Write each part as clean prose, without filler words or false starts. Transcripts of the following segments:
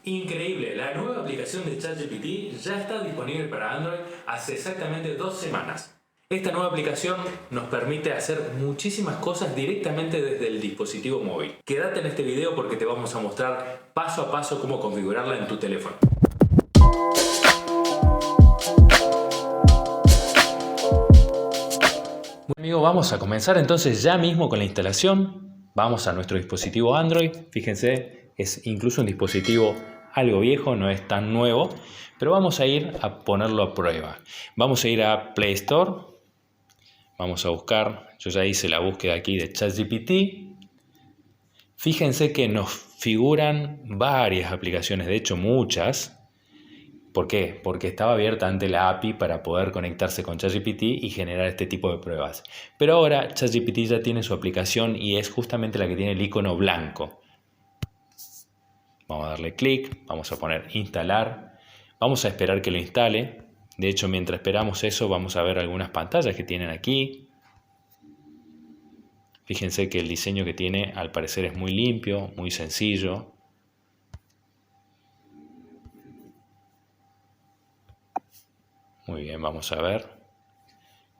Increíble, la nueva aplicación de ChatGPT ya está disponible para Android hace exactamente 2 semanas. Esta nueva aplicación nos permite hacer muchísimas cosas directamente desde el dispositivo móvil. Quédate en este video porque te vamos a mostrar paso a paso cómo configurarla en tu teléfono. Bueno, amigos, vamos a comenzar entonces ya mismo con la instalación. Vamos a nuestro dispositivo Android. Fíjense, es incluso un dispositivo algo viejo, no es tan nuevo, pero vamos a ir a ponerlo a prueba. Vamos a ir a Play Store, vamos a buscar, yo ya hice la búsqueda aquí de ChatGPT. Fíjense que nos figuran varias aplicaciones, de hecho muchas. ¿Por qué? Porque estaba abierta ante la API para poder conectarse con ChatGPT y generar este tipo de pruebas. Pero ahora ChatGPT ya tiene su aplicación y es justamente la que tiene el icono blanco. Vamos a darle clic, vamos a poner instalar, vamos a esperar que lo instale. De hecho, mientras esperamos eso, vamos a ver algunas pantallas que tienen aquí. Fíjense que el diseño que tiene al parecer es muy limpio, muy sencillo. Muy bien, vamos a ver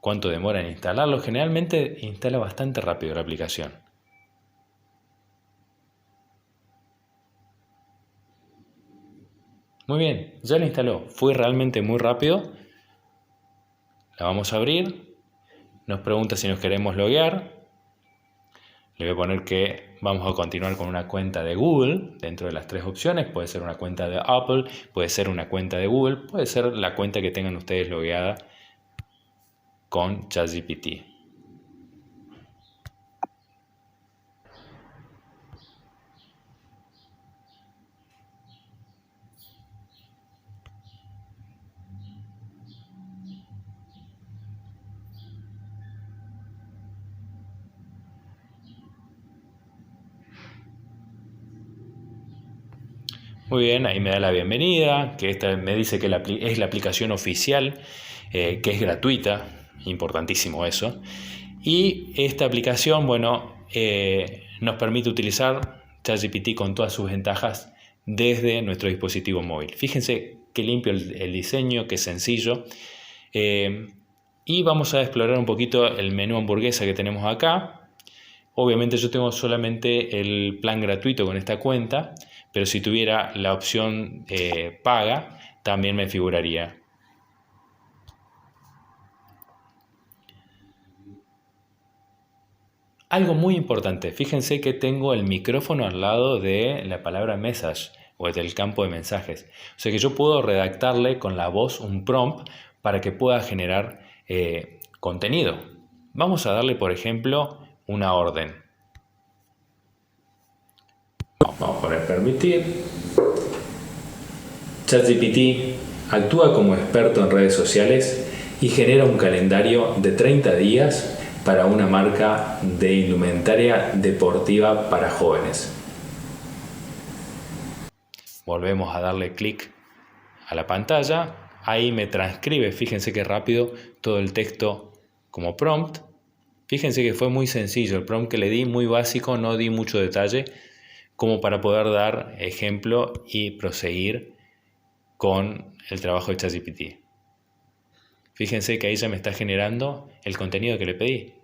cuánto demora en instalarlo. Generalmente instala bastante rápido la aplicación. Muy bien, ya lo instaló. Fue realmente muy rápido. La vamos a abrir. Nos pregunta si nos queremos loguear. Le voy a poner que vamos a continuar con una cuenta de Google dentro de las tres opciones. Puede ser una cuenta de Apple, puede ser una cuenta de Google, puede ser la cuenta que tengan ustedes logueada con ChatGPT. Muy bien, ahí me da la bienvenida, que esta me dice que es la aplicación oficial, que es gratuita, importantísimo eso. Y esta aplicación, bueno, nos permite utilizar ChatGPT con todas sus ventajas desde nuestro dispositivo móvil. Fíjense qué limpio el diseño, qué sencillo. Y vamos a explorar un poquito el menú hamburguesa que tenemos acá. Obviamente yo tengo solamente el plan gratuito con esta cuenta, pero si tuviera la opción paga, también me figuraría. Algo muy importante, fíjense que tengo el micrófono al lado de la palabra message o del campo de mensajes. O sea que yo puedo redactarle con la voz un prompt para que pueda generar contenido. Vamos a darle, por ejemplo, una orden. Vamos a poner permitir. ChatGPT actúa como experto en redes sociales y genera un calendario de 30 días para una marca de indumentaria deportiva para jóvenes. Volvemos a darle clic a la pantalla. Ahí me transcribe, fíjense qué rápido, todo el texto como prompt. Fíjense que fue muy sencillo, el prompt que le di muy básico, no di mucho detalle, como para poder dar ejemplo y proseguir con el trabajo de ChatGPT. Fíjense que ahí ya me está generando el contenido que le pedí.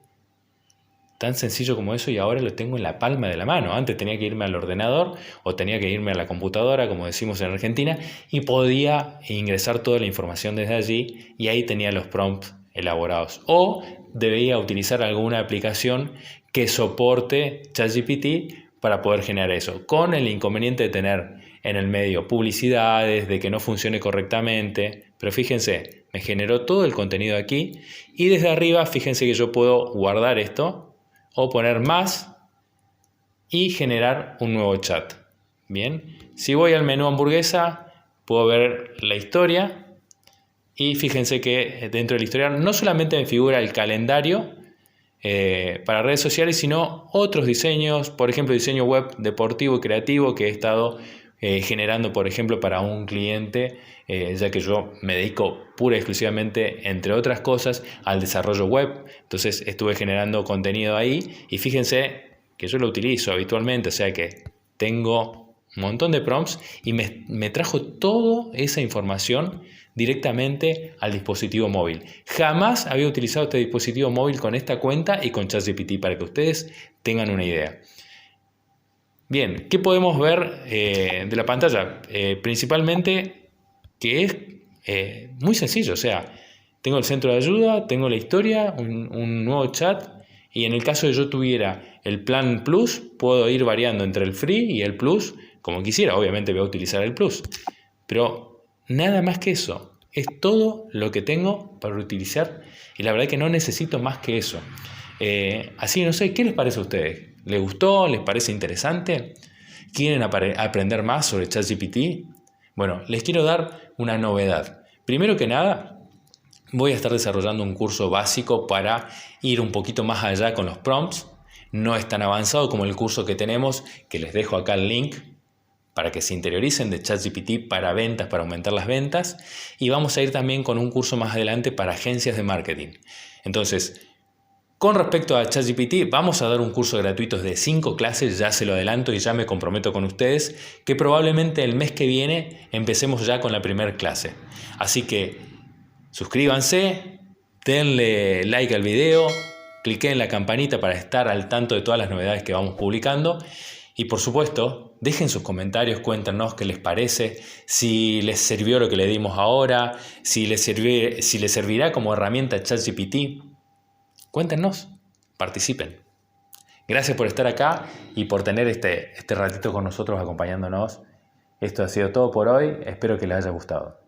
Tan sencillo como eso y ahora lo tengo en la palma de la mano. Antes tenía que irme al ordenador o tenía que irme a la computadora, como decimos en Argentina, y podía ingresar toda la información desde allí y ahí tenía los prompts elaborados. O debía utilizar alguna aplicación que soporte ChatGPT para poder generar eso, con el inconveniente de tener en el medio publicidades, de que no funcione correctamente, pero fíjense, me generó todo el contenido aquí y desde arriba fíjense que yo puedo guardar esto o poner más y generar un nuevo chat. Bien, si voy al menú hamburguesa puedo ver la historia y fíjense que dentro del historial no solamente me figura el calendario para redes sociales, sino otros diseños, por ejemplo diseño web deportivo y creativo que he estado generando, por ejemplo, para un cliente, ya que yo me dedico pura y exclusivamente, entre otras cosas, al desarrollo web. Entonces estuve generando contenido ahí y fíjense que yo lo utilizo habitualmente, o sea que tengo un montón de prompts y me trajo toda esa información directamente al dispositivo móvil. Jamás había utilizado este dispositivo móvil con esta cuenta y con ChatGPT para que ustedes tengan una idea. Bien, ¿qué podemos ver de la pantalla? Principalmente que es muy sencillo, o sea, tengo el centro de ayuda, tengo la historia, un nuevo chat y en el caso de yo tuviera el plan Plus, puedo ir variando entre el Free y el Plus como quisiera. Obviamente voy a utilizar el Plus, pero nada más que eso. Es todo lo que tengo para utilizar y la verdad es que no necesito más que eso. Así no sé, ¿qué les parece a ustedes? ¿Les gustó? ¿Les parece interesante? ¿Quieren aprender más sobre ChatGPT? Bueno, les quiero dar una novedad. Primero que nada, voy a estar desarrollando un curso básico para ir un poquito más allá con los prompts. No es tan avanzado como el curso que tenemos, que les dejo acá el link para que se interioricen de ChatGPT para ventas, para aumentar las ventas. Y vamos a ir también con un curso más adelante para agencias de marketing. Entonces, con respecto a ChatGPT, vamos a dar un curso gratuito de 5 clases, ya se lo adelanto y ya me comprometo con ustedes, que probablemente el mes que viene empecemos ya con la primera clase. Así que suscríbanse, denle like al video, cliquen en la campanita para estar al tanto de todas las novedades que vamos publicando. Y por supuesto, dejen sus comentarios, cuéntenos qué les parece, si les sirvió lo que le dimos ahora, si les servirá como herramienta ChatGPT. Cuéntenos, participen. Gracias por estar acá y por tener este ratito con nosotros acompañándonos. Esto ha sido todo por hoy, espero que les haya gustado.